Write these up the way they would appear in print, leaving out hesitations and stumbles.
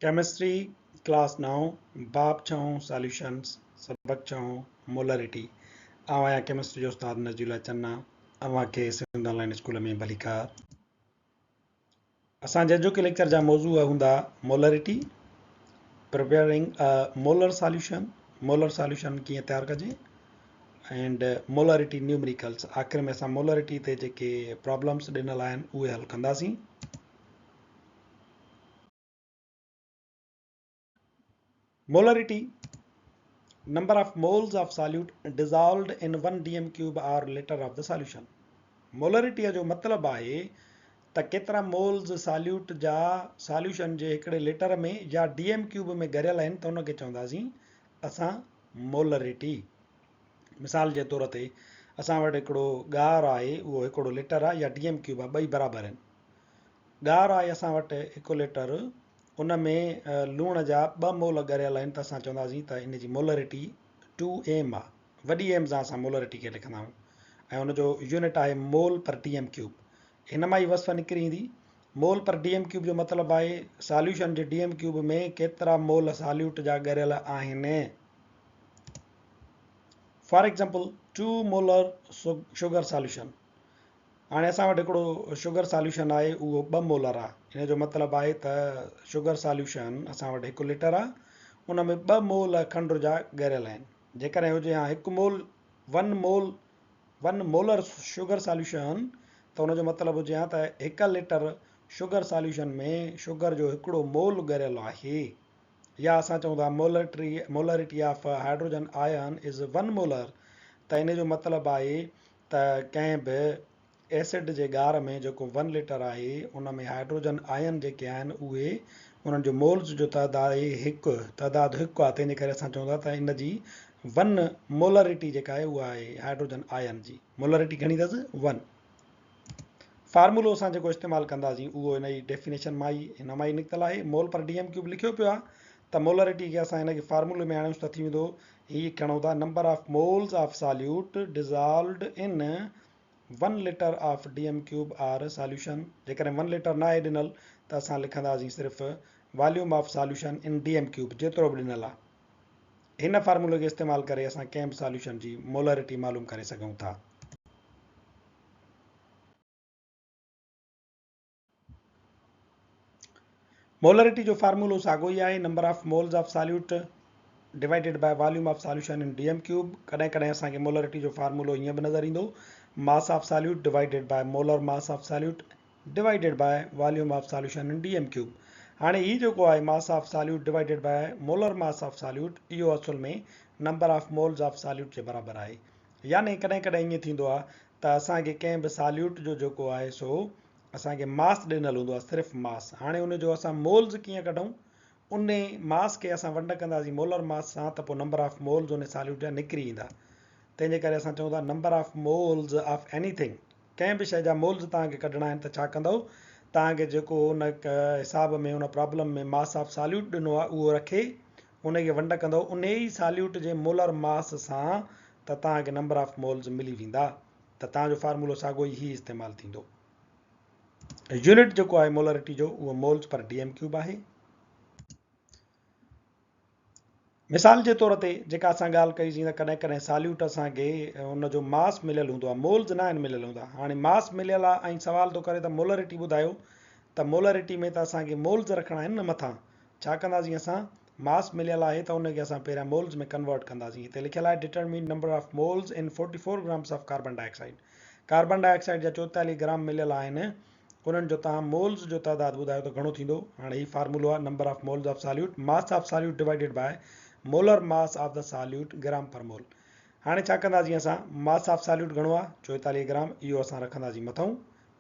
Chemistry class 9 बाब 6 solutions सबक 6 molarity आवां केमिस्ट्री जो उस्ताद नज़ीरुल्लाह चन्ना अवां के सिंध ऑनलाइन स्कूल में भलीकार असां जो के लेक्चर जा मौजू हूंदा मोलरिटी प्रिपेयरिंग मोलर सॉल्यूशन कीअं तैयार कजे एंड मोलरिटी न्यूमरिकल्स आख़िर में असां मोलरिटी ते जेके प्रॉब्लम्स ॾिनल आहिनि उहे हल कंदासीं। Molarity number of moles of solute dissolved in 1 dm cube or liter of the solution। मोलरिटीअ जो मतिलबु आहे त केतिरा मोल्स सॉल्यूट जा सॉल्यूशन जे हिकिड़े लीटर में या डीएम क्यूब में गरियल आहिनि त उनखे चवंदासीं असां मोलरिटी। मिसाल जे तौर ते असां वटि हिकिड़ो ॻार आहे, उहो हिकिड़ो लीटर आहे या डीएम क्यूब आहे, ॿई बराबरि आहिनि। ॻार आहे असां वटि हिकु लीटर, उन में लूण जा 2 मोल गरियल आहिनि त असां चवंदासीं त इन जी मोलरिटी 2m आहे। वॾी एम सां असां मोलरिटी खे लिखंदा आहियूं ऐं उनजो यूनिट आहे मोल पर डीएम क्यूब। हिन मां ई वस्फ़ निकिरी ईंदी। मोल पर डीएम क्यूब जो मतिलबु आहे सॉल्यूशन जे डीएम क्यूब में केतिरा मोल सॉल्यूट जा गरियल आहिनि। For example 2 molar sugar solution. हाणे असां वटि हिकिड़ो शुगर सॉल्यूशन आहे, उहो 2 मोलर आहे। हिन जो मतिलबु आहे त शुगर सॉल्यूशन असां वटि 1 लीटर आहे, उन में 2 मोल खंड जा गरियल आहिनि। जेकॾहिं हुजे हा 1 मोलर शुगर सॉल्यूशन त उनजो मतिलबु हुजे हा त 1 लीटर शुगर सॉल्यूशन में शुगर जो 1 मोल गरियल आहे। या असां चऊं था मोलरिटी ऑफ हाइड्रोजन आयन इज़ 1 मोलर, त इन जो मतिलबु आहे त कंहिं बि एसिड जे ॻार में जेको 1 लीटर आहे उन में हाइड्रोजन आयन जेके आहिनि उहे उन्हनि जो मोल्स जो तइदाद आहे 1 आहे। तंहिंजे करे असां चऊं था त इन जी 1 मोलरिटी जेका आहे उहा आहे हाइड्रोजन आयन जी मोलरिटी घणी अथसि 1। फार्मूलो असां जेको इस्तेमालु कंदासीं उहो इन जी डेफिनेशन मां ई हिन मां ई निकितल आहे। मोल पर डीएम क्यूब लिखियो पियो आहे त मोलरिटी खे असां हिनखे फार्मूले में आणियूं त थी वेंदो हीअ खणूं था number of moles of solute dissolved in 1 litre of dm cube or solution. जेकॾहिं 1 लीटर न आहे ॾिनल त असां लिखंदासीं सिर्फ़ु volume of solution in dm cube जेतिरो बि ॾिनल आहे। हिन फार्मूले खे इस्तेमालु करे असां कंहिं बि सॉल्यूशन जी मोलरिटी मालूम करे सघूं था। मोलरिटी जो फार्मूलो साॻियो ई आहे, number of moles of solute divided by volume of solution in dm cube. कॾहिं कॾहिं असांखे मोलरिटी जो फार्मूलो ईअं बि नज़र ईंदो, mass of solute divided by molar mass of solute divided by volume of solution in dm cube. हाणे हीअ जेको आहे mass of solute divided by molar mass of solute, इहो असुल में number of moles of solute जे बराबरि आहे। यानी कॾहिं कॾहिं ईअं थींदो आहे त असांखे कंहिं बि सॉल्यूट जो जेको आहे सो असांखे मास ॾिनल हूंदो आहे, सिर्फ़ु मास। हाणे उनजो असां मोल्स कीअं कढूं, उन मास खे असां वंड कंदासीं मोलर मास सां त पोइ नंबर ऑफ मोल्स उन सॉल्यूट जा निकिरी ईंदा। तंहिंजे करे असां चऊं था number of moles of anything, कंहिं बि शइ जा मोल्स तव्हांखे कढणा आहिनि त छा कंदव, तव्हांखे जेको उन हिसाब में उन प्रॉब्लम में मास ऑफ सॉल्यूट ॾिनो आहे उहो रखे उनखे वंड कंदव उन ई सॉल्यूट जे मोलर मास सां त तव्हांखे नंबर ऑफ मोल्स मिली वेंदा। त तव्हांजो फार्मूलो साॻियो ई इस्तेमालु थींदो। यूनिट जेको आहे मोलरिटी जो उहो मोल्स पर डीएम क्यूब आहे। मिसाल जे तौर ते जेका असां ॻाल्हि कईसीं त कॾहिं कॾहिं सॉल्यूट असांखे उनजो मास मिलियल हूंदो आहे, मोल्स न आहिनि मिलियल हूंदा। हाणे मास मिलियल आहे ऐं सवाल थो करे त मोलरिटी ॿुधायो, त मोलरिटी में त असांखे मोल्स रखणा आहिनि न मथां। छा कंदासीं असां, मास मिलियल आहे त उनखे असां पहिरियां मोल्स में कन्वर्ट कंदासीं। हिते लिखियलु आहे डिटरमिन नंबर ऑफ मोल्स इन 44 grams of carbon dioxide. Carbon dioxide जा 44 ग्राम मिलियल आहिनि, उन्हनि जो तव्हां मोल्स जो तइदादु ॿुधायो त घणो थींदो। हाणे हीउ फार्मूलो आहे number of moles of solute, mass of solute divided by molar mass of the solute gram per mole. हाणे छा कंदासीं असां, मास ऑफ सॉल्यूट घणो आहे 44 ग्राम, इहो असां रखंदासीं मथां।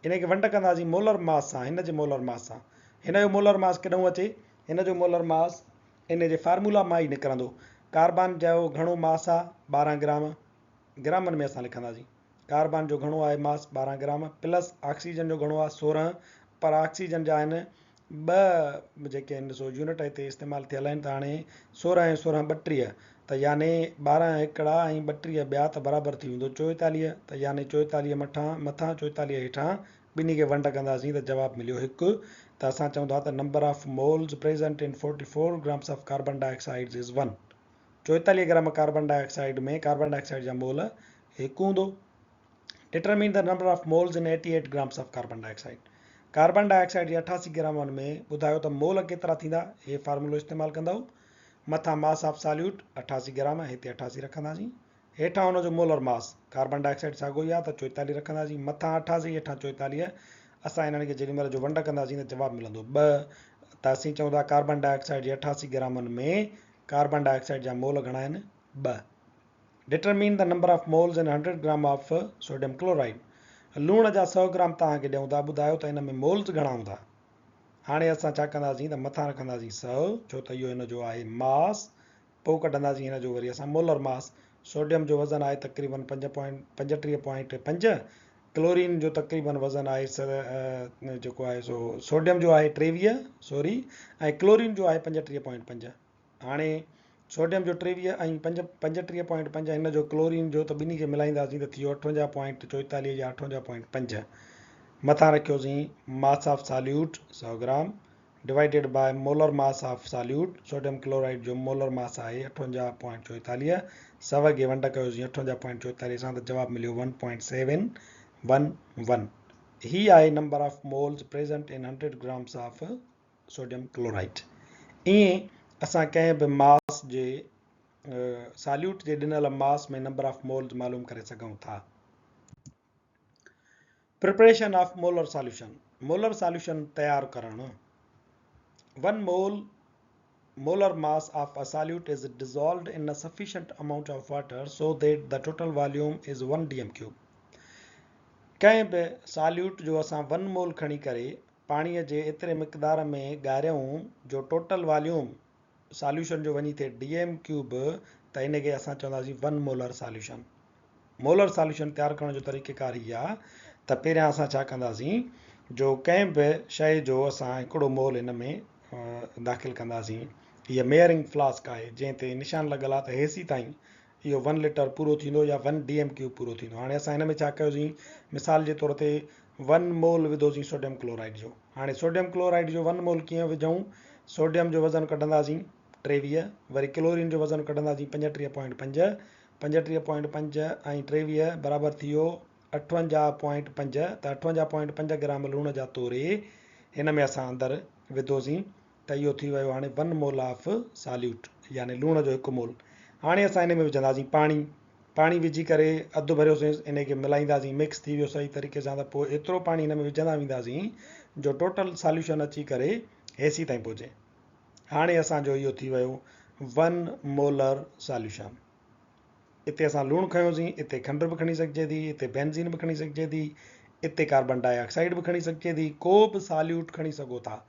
इनखे वंड कंदासीं मोलर मास सां, हिन जे मोलर मास सां। हिन जो मोलर मास केॾो अचे, हिन जो मोलर मास इन जे फार्मूला मां ई निकिरंदो। कार्बन जो घणो मास आहे 12 ग्राम, ग्रामनि में असां लिखंदासीं। कार्बन जो घणो आहे मास 12 ग्राम, प्लस ऑक्सीजन जो घणो आहे 16, पर ऑक्सीजन जा आहिनि 2 जेके आहिनि सो यूनिट हिते इस्तेमालु थियल आहिनि। त हाणे 16 ऐं 16 32, त यानी 12 हिकिड़ा ऐं 32 ॿिया त बराबरि थी वेंदो 44। त यानी 44 मथां 44 हेठां ॿिन्ही खे वंड कंदासीं त जवाबु मिलियो 1। त असां चवंदा त number of moles present in 44 grams of carbon dioxide is 1। 44 gram carbon dioxide में कार्बन डाइऑक्साइड जा मोल हिकु हूंदो। Determine the number of moles in 88 grams of carbon dioxide. Carbon dioxide जे 88 ग्रामनि में ॿुधायो त मोल केतिरा थींदा, हे फार्मूलो इस्तेमालु कंदव। मथां मास ऑफ सॉल्यूट 88 ग्राम, हिते 88 रखंदासीं। हेठां हुनजो मोलर मास कार्बन डाइऑक्साइड साॻियो ई आहे त 44 रखंदासीं। मथां 88 हेठां 44। असां हिननि खे जेॾीमहिल जो वंड कंदासीं त जवाबु मिलंदो 2। त असीं चऊं था कार्बन डाइऑक्साइड जे 88 ग्रामनि में कार्बन डाइऑक्साइड जा मोल घणा आहिनि, 2। Determine the number of moles इन 100 ग्राम ऑफ सोडियम क्लोराइड। लूण जा 100 ग्राम तव्हांखे ॾियूं था, ॿुधायो त हिन में मोल्स घणा हूंदा। हाणे असां छा कंदासीं त मथां रखंदासीं 100, छो त इहो हिन जो आहे मास। पोइ कढंदासीं हिन जो वरी असां मोलर मास। सोडियम जो वज़न आहे तक़रीबन 35.5। क्लोरीन जो तक़रीबन वज़न आहे जेको आहे सो सोडियम जो आहे 23 ऐं क्लोरीन जो आहे 35.5। हाणे सोडियम जो 23 ऐं 35.5 हिन जो क्लोरीन जो त ॿिन्ही खे मिलाईंदासीं त थी वियो 58.44 या 58.5। मथां रखियोसीं mass of solute 100 gram divided by molar mass of solute. Sodium chloride जो मोलर मास आहे 58.44। 100 खे वंड कयोसीं 58.44 सां त जवाबु मिलियो 1.711। ही आहे number of moles present in 100 grams of sodium chloride. ईअं असां कंहिं बि मास जे सॉल्यूट जे ॾिनल मास में नंबर ऑफ मोल्स मालूम करे सघूं था। Preparation of molar solution. Molar solution तैयार करणु। 1 molar mass of a solute is dissolved in a sufficient amount of water so that the total volume is 1 dm cube। कंहिं बि सॉल्यूट जो असां 1 मोल खणी करे पाणीअ जे एतिरे मिक़दार में ॻारियूं जो टोटल वॉल्यूम सॉल्यूशन जो वञी थिए dm क्यूब, त इन खे असां चवंदासीं 1 मोलर सॉल्यूशन। मोलर सॉल्यूशन तैयार करण जो तरीक़ेकार इहा आहे त पहिरियां असां छा कंदासीं, जो कंहिं बि शइ जो असां हिकिड़ो मोल हिन में दाख़िल कंदासीं। हीअ मेयरिंग फ्लास्क आहे जंहिं ते निशान लॻल आहे त हेसी ताईं इहो 1 लीटर पूरो थींदो या 1 dm क्यूब पूरो थींदो। हाणे असां हिन में छा कयोसीं, मिसाल जे तौर ते 1 मोल विधोसीं सोडियम क्लोराइड जो। हाणे सोडियम क्लोराइड जो 1 मोल कीअं विझूं, सोडियम जो वज़न कढंदासीं 23, वरी क्लोरीन जो वज़न कढंदासीं 35.5। 35.5 ऐं 23 बराबरि थी वियो 58.5। त 58.5 ग्राम लूण जा तोरे हिन में असां अंदरि विधोसीं त इहो थी वियो हाणे 1 मोल ऑफ सॉल्यूट, यानी लूण जो 1 मोल। हाणे असां हिन में विझंदासीं पाणी विझी करे अधु भरियोसीं, इन खे मिलाईंदासीं, मिक्स थी वियो सही तरीक़े सां। त पोइ एतिरो पाणी हिन में विझंदा वेंदासीं जो टोटल सॉल्यूशन अची करे हेसी ताईं पहुचे। हाणे असांजो इहो थी वियो 1 मोलर सॉल्यूशन। इते असां लूणु खयोसीं, इते खंडु बि खणी सघिजे थी, इते बेंज़ीन बि खणी सघिजे थी, इते कार्बन डाइऑक्साइड बि खणी सघिजे थी, को बि सॉल्यूट खणी सघो था।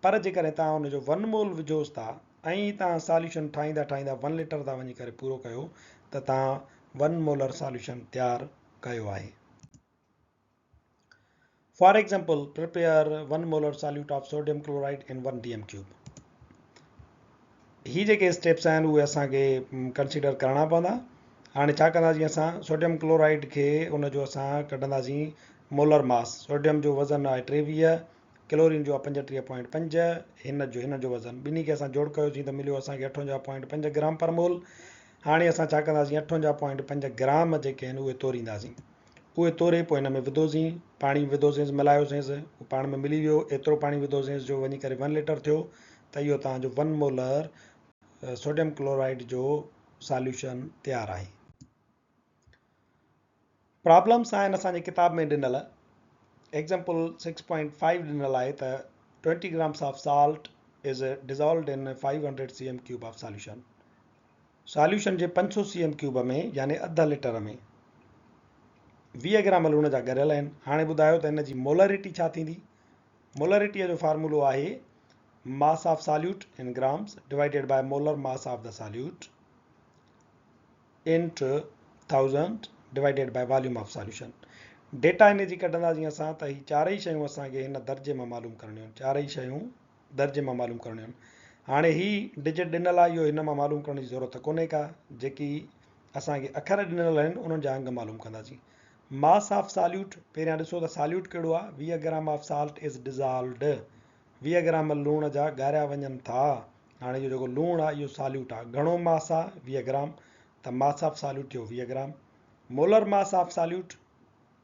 पर जेकॾहिं तव्हां हुनजो 1 मोल विझोसि था ऐं तव्हां सॉल्यूशन ठाहींदा 1 लीटर था वञी करे पूरो कयो त तव्हां 1 मोलर सॉल्यूशन तैयार कयो आहे। For example prepare 1 molar solute of sodium chloride in 1 dm cube. ही जेके स्टेप्स आहिनि उहे असांखे कंसीडर करणा पवंदा। हाणे छा कंदासीं, असां सोडियम क्लोराइड खे उनजो असां कढंदासीं मोलर मास। सोडियम जो वज़न आहे 23, क्लोरीन जो आहे 35.5, हिन जो वज़न ॿिन्ही खे असां जोड़ कयोसीं त मिलियो असांखे 58.5 ग्राम पर मोल। हाणे असां छा कंदासीं, 58.5 ग्राम जेके आहिनि उहे तोरींदासीं। उहे तोरे पोइ हिन में विधोसीं, पाणी विधोसींसि, मिलायोसींसि, पाण में मिली वियो। एतिरो पाणी विधोसींसि जो वञी करे 1 लीटर थियो। त इहो तव्हांजो 1 मोलर सोडियम क्लोराइड जो सॉल्यूशन तैयार आहे। प्रॉब्लम्स आहिनि असांजे किताब में ॾिनल। एग्जाम्पल 6.5 ॾिनल आहे त 20 grams of salt is dissolved इन 500 cm cube of solution. Solution J 500 cm cube में यानी अध लीटर में 20 ग्राम लूण जा ॻरियल आहिनि। हाणे ॿुधायो त हिन जी मोलरिटी छा थींदी। मोलरिटीअ जो फार्मूलो आहे mass of solute in grams divided by molar mass of the solute into 1000 divided by volume of solution. Data in g कढंदासीं असां त ही चारई शयूं असांखे हिन दर्जे मां मालूम करणियूं आहिनि, चारई शयूं दर्जे मां मालूम करणियूं आहिनि। हाणे ही डिजिट ॾिनल आहे, इहो हिन मां मालूम करण जी ज़रूरत कोन्हे का। जेकी असांखे अखर ॾिनल आहिनि उन्हनि जा अंग मालूम कंदासीं। मास ऑफ सॉल्यूट पहिरियां ॾिसो त सॉल्यूट कहिड़ो आहे, 20 gram of salt is dissolved. 20 gram लूण जा ॻारिया वञनि था। हाणे इहो जेको लूणु आहे इहो सॉल्यूट आहे। घणो मास आहे 20 ग्राम, त मास ऑफ सॉल्यूट थियो 20 gram. Molar mass of solute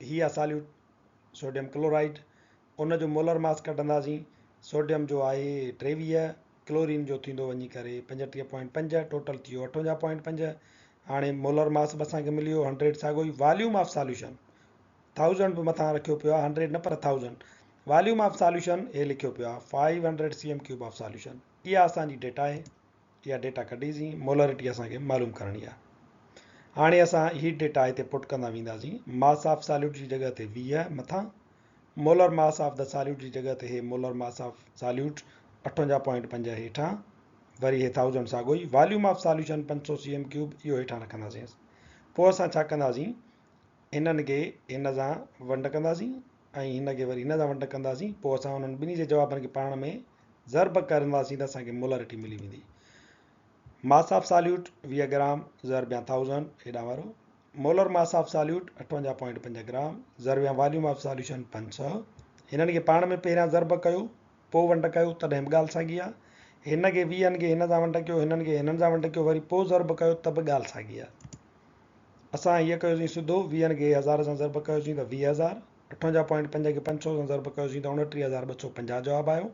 ही आहे सॉल्यूट सोडियम क्लोराइड, उन जो मोलर मास कढंदासीं। सोडियम जो आहे 23, क्लोरीन जो थींदो वञी करे 35.5, टोटल थी वियो 58.5। हाणे मोलर मास बि असांखे मिली वियो 100 साॻियो ई। वॉल्यूम ऑफ सॉल्यूशन 1000 बि मथां रखियो पियो आहे, 100 न पर 1000। वॉल्यूम ऑफ सॉल्यूशन हे लिखियो पियो आहे 500 cm³ ऑफ सॉल्यूशन। इहा असांजी डेटा आहे, इहा डेटा कढीसीं। मोलरिटी असांखे मालूम करणी आहे। हाणे असां ही डेटा हिते पुट कंदा वेंदासीं। मास ऑफ सॉल्यूट जी जॻह ते 20 मथां, molar mass of the solute जी जॻह ते हे मोलर मास ऑफ सॉल्यूट 58.5 हेठां, वरी हे 1000 साॻियो ई। वॉल्यूम ऑफ सॉल्यूशन 500 cm³, इहो हेठां रखंदासीं। पोइ असां छा कंदासीं, हिननि खे हिन सां वंड कंदासीं ऐं हिन खे वरी हिन सां वंड कंदासीं। पोइ असां हुननि ॿिन्ही जे जवाबनि खे पाण में ज़र्ब कंदासीं त असांखे मोलरिटी मिली वेंदी। मास ऑफ सॉल्यूट 20 ग्राम ज़र्ब या 1000 हेॾां वारो, molar mass of solute 58.5 gram ज़र्ब या वॉल्यूम ऑफ सॉल्यूशन 500। हिननि खे पाण में पहिरियां ज़र्ब कयो, पोइ वंड कयो, तॾहिं बि ॻाल्हि साॻी आहे। हिन खे 20 खे हिन सां वंड कयो, हिननि खे हिननि सां वंड कयो, वरी पोइ ज़र्ब कयो, त बि ॻाल्हि साॻी आहे। असां हीअं कयोसीं सिधो, 20 खे 1000 सां ज़र्ब कयोसीं त 20,000, 58.5 खे 500 सां ज़र्ब कयोसीं त 29,250 जवाबु आयो।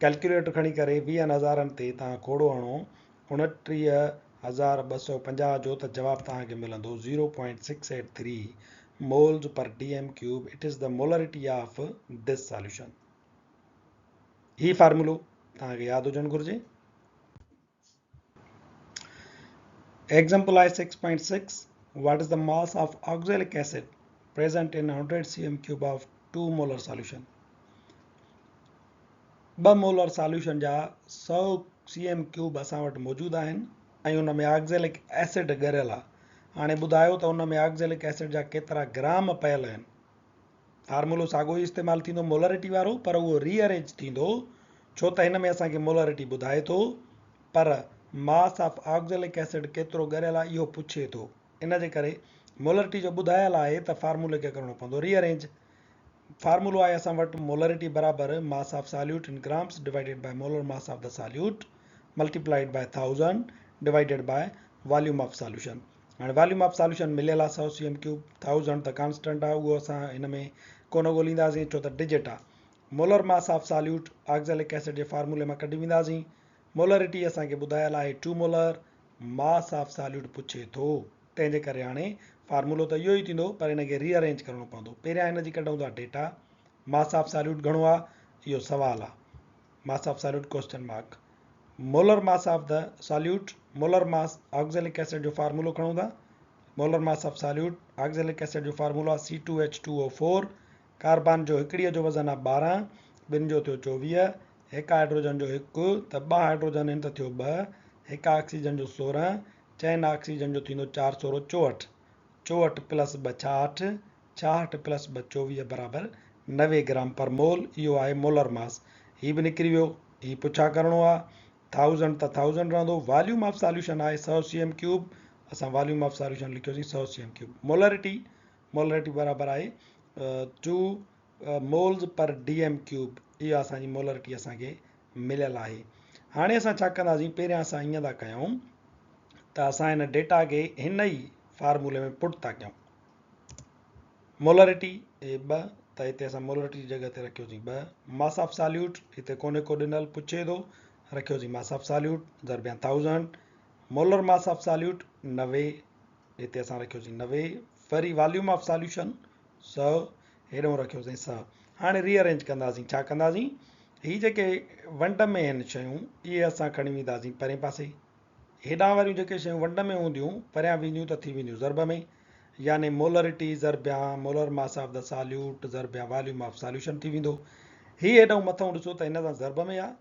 कैलकुलेटर खणी करे 20,000 ते तव्हां खोड़ो हणो 29,250 जो, त जवाबु तव्हांखे मिलंदो 0.683 moles per dm³। It is the molarity of this solution. ही फार्मूलो तव्हांखे यादि हुजणु घुरिजे। एग्जाम्पल आहे 6.6। What is the mass of oxalic acid present in 100 cm³ of 2 molar solution? 2 molar solution जा 100 cm³ असां वटि मौजूदु आहिनि ऐं उन में ऑक्ज़ेलिक एसिड ॻरियल आहे। हाणे ॿुधायो त उन में ऑक्ज़ेलिक एसिड जा केतिरा ग्राम पयल आहिनि। फार्मूलो साॻियो ई इस्तेमालु थींदो मोलरिटी वारो, पर उहो रीअरेंज थींदो, छो त हिन में असांखे मोलरिटी ॿुधाए थो, पर मास ऑफ ऑक्ज़ेलिक एसिड केतिरो ॻरियल आहे इहो पुछे थो। इन जे करे मोलरिटी जो ॿुधायल आहे त फार्मूले खे करिणो पवंदो रीअरेंज। फार्मूलो आहे असां वटि मोलरिटी बराबरि mass of solute in grams divided by molar mass of the solute multiplied by 1000 divided by volume of solution. हाणे वॉल्यूम ऑफ सॉल्यूशन मिलियल आहे 100 cm³, 1000 त कांस्टेंट आहे, उहो असां हिन में कोन ॻोल्हींदासीं छो त डिजिट आहे। Molar mass of solute oxalic acid जे फार्मूले मां कढी वेंदासीं। मोलरिटी असांखे ॿुधायल आहे 2 मोलर, मास ऑफ सॉल्यूट पुछे थो, तंहिंजे करे हाणे फार्मूलो त इहो ई थींदो, पर हिनखे रीअरेंज करिणो पवंदो। पहिरियां हिनजी कढूं था डेटा, मास ऑफ सॉल्यूट घणो आहे, इहो सुवाल आहे, mass of solute question mark. Molar mass of the solute, molar mass oxalic acid जो फार्मूलो खणूं था। Molar mass of solute oxalic acid जो फार्मूलो आहे C2H2O4। कार्बन जो हिकिड़ीअ जो वज़न आहे 12, ॿिनि जो थियो 24, हिकु हाइड्रोजन जो 1, त 2 हाइड्रोजन आहिनि त थियो 2, हिकु ऑक्सीजन जो 16, चइनि ऑक्सीजन जो थींदो 4 सोरो 64, 64 + 2 66, 66 + 2 24 बराबरि 90 ग्राम पर मोल। इहो आहे मोलर मास। हीअ बि निकिरी वियो। हीअ पुछा करिणो आहे 1000 त 1000 रहंदो। वॉल्यूम ऑफ सॉल्यूशन आहे 100 cm³, असां वॉल्यूम ऑफ सॉल्यूशन लिखियोसीं 100 cm³। मोलरिटी बराबरि आहे 2 moles per dm³। इहा असांजी मोलरिटी असांखे मिलियल आहे। हाणे असां छा कंदासीं, पहिरियां असां ईअं था कयूं त असां हिन डेटा खे हिन ई फार्मूले में पुट था कयूं। मोलरिटी 2, त हिते असां मोलरिटी जी जॻह ते रखियोसीं 2। मास ऑफ सॉल्यूट हिते कोने को ॾिनल पुछे थो, रखियोसीं मास ऑफ सॉल्यूट ज़र्ब या 1000। मोलर मास ऑफ सॉल्यूट 90, हिते असां रखियोसीं 90। वरी वॉल्यूम ऑफ सॉल्यूशन 100, हेॾो रखियोसीं 100। हाणे रीअरेंज कंदासीं। छा कंदासीं, हीअ जेके वंड में आहिनि शयूं, इहे असां खणी वेंदासीं परे पासे। हेॾां वारियूं जेके शयूं वंड में हूंदियूं परियां वेंदियूं त थी वेंदियूं ज़र्ब में, यानी मोलरिटी ज़र्ब या molar mass of the solute ज़र्ब या वॉल्यूम ऑफ सॉल्यूशन थी वेंदो। हीअ हेॾां मथां ॾिसो त हिन सां ज़र्ब में आहे,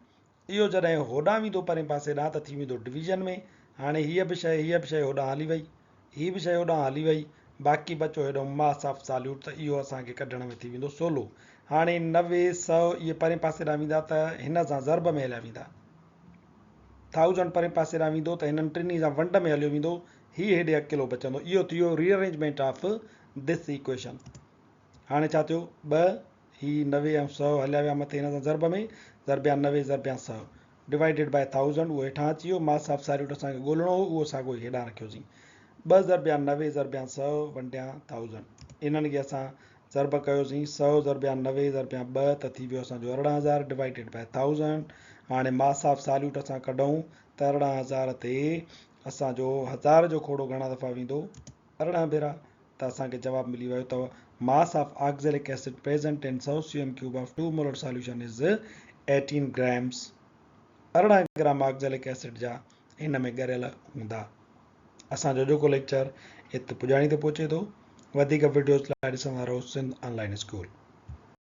इहो जॾहिं होॾां वेंदो परे पासे ॾांहुं त थी वेंदो डिवीज़न में। हाणे हीअ बि शइ होॾां हली वई, हीअ बि शइ होॾां हली वई, बाक़ी बचो हेॾो मास ऑफ सॉल्यूट, त इहो असांखे कढण में थी वेंदो 16। हाणे 90 100 इहे परे पासे ॾांहुं वेंदा त हिन सां ज़र्ब में हलिया वेंदा। 1000 परे पासे ॾांहुं वेंदो त हिननि टिनी सां वंड में हलियो वेंदो, हीअ हेॾे अकेलो बचंदो। इहो थियो रीअरेंजमेंट ऑफ दिस इक्वेशन। हाणे छा थियो, 2 ही 90 ऐं 100 हलिया विया मथे हिन सां ज़र्ब में, ज़रबिया 90 ज़रबिया 100 डिवाइडेड बाय 1000 उहो हेठां अची वियो। मास ऑफ सॉल्यूट असांखे ॻोल्हणो हो, उहो साॻियो हेॾां रखियोसीं। 2 ज़रबिया 90 ज़रबिया 100 वंडिया 1000 इन्हनि खे असां ज़रब कयोसीं। 100 ज़रबिया 90 ज़रबिया 2 त थी वियो असांजो 18000 डिवाइडेड बाय 1000। हाणे मास ऑफ सॉल्यूट असां कढूं त 18000 ते असांजो 1000 जो खोड़ो घणा दफ़ा वेंदो 18 भेरा, त असांखे जवाबु मिली वियो अथव mass of oxalic acid present in 100 cm³ of 2 molar solution is 18 grams. 18 gram oxalic acid जा हिन में ॻरियल हूंदा। असांजो जेको लेक्चर हिते पुॼाणी ते पहुचे थो। वधीक वीडियोज़ लाइ ॾिसंदा रहो सिंध ऑनलाइन स्कूल।